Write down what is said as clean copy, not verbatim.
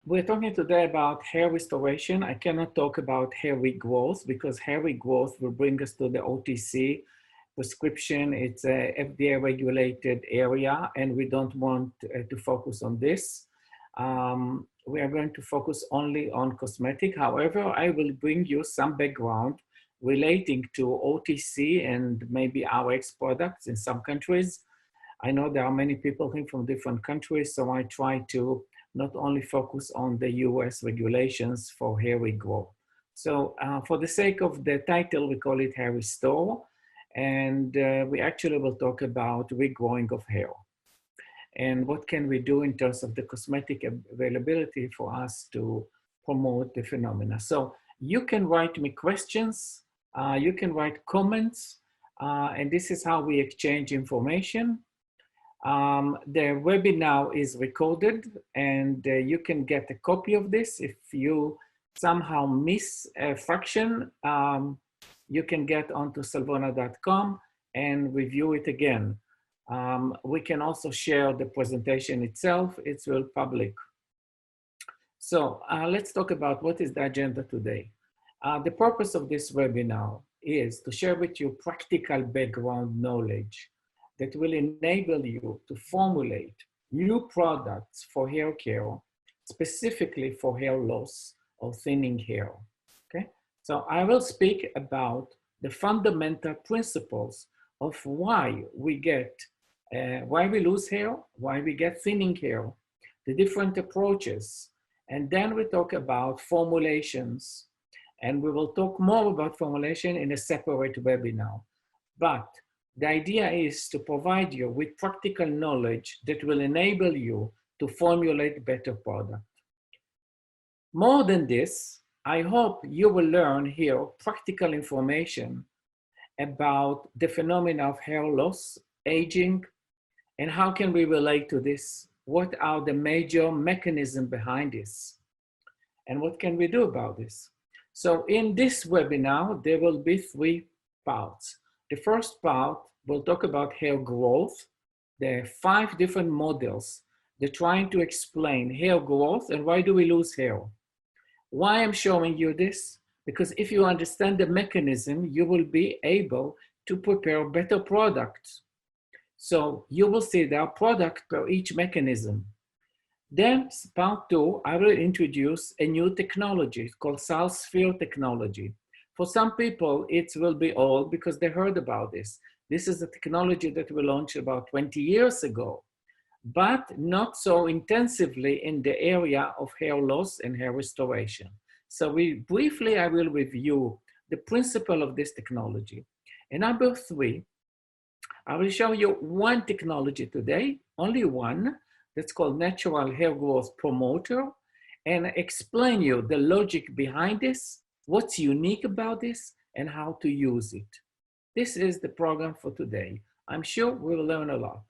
We're talking today about hair restoration. I cannot talk about hair regrowth because hair regrowth will bring us to the OTC prescription. It's a FDA regulated area and we don't want to focus on this. We are going to focus only on cosmetic. However, I will bring you some background relating to OTC and maybe RX products in some countries. I know there are many people here from different countries, so I try to not only focus on the US regulations for hair regrowth. So for the sake of the title, we call it Hair Restore, and we actually will talk about regrowing of hair. And what can we do in terms of the cosmetic availability for us to promote the phenomena. So you can write me questions, you can write comments, and this is how we exchange information. The webinar is recorded and you can get a copy of this. If you somehow miss a fraction, you can get onto salvona.com and review it again. We can also share the presentation itself. It's all public. So let's talk about what is the agenda today. The purpose of this webinar is to share with you practical background knowledge that will enable you to formulate new products for hair care, specifically for hair loss or thinning hair, okay? So I will speak about the fundamental principles of why we get, why we lose hair, why we get thinning hair, the different approaches, and then we talk about formulations, and we will talk more about formulation in a separate webinar. But the idea is to provide you with practical knowledge that will enable you to formulate better product. More than this, I hope you will learn here practical information about the phenomena of hair loss, aging, and how can we relate to this? What are the major mechanisms behind this? And what can we do about this? So in this webinar, there will be 3 parts. The first part will talk about hair growth. There are 5 different models. They're trying to explain hair growth and why do we lose hair. Why I'm showing you this? Because if you understand the mechanism, you will be able to prepare better products. So you will see there are products per each mechanism. Then part 2, I will introduce a new technology called SalSphere technology. For some people, it will be old because they heard about this. This is a technology that we launched about 20 years ago, but not so intensively in the area of hair loss and hair restoration. So briefly, I will review the principle of this technology. And number 3, I will show you one technology today, only one, that's called natural hair growth promoter, and explain you the logic behind this, what's unique about this, and how to use it. This is the program for today. I'm sure we'll learn a lot.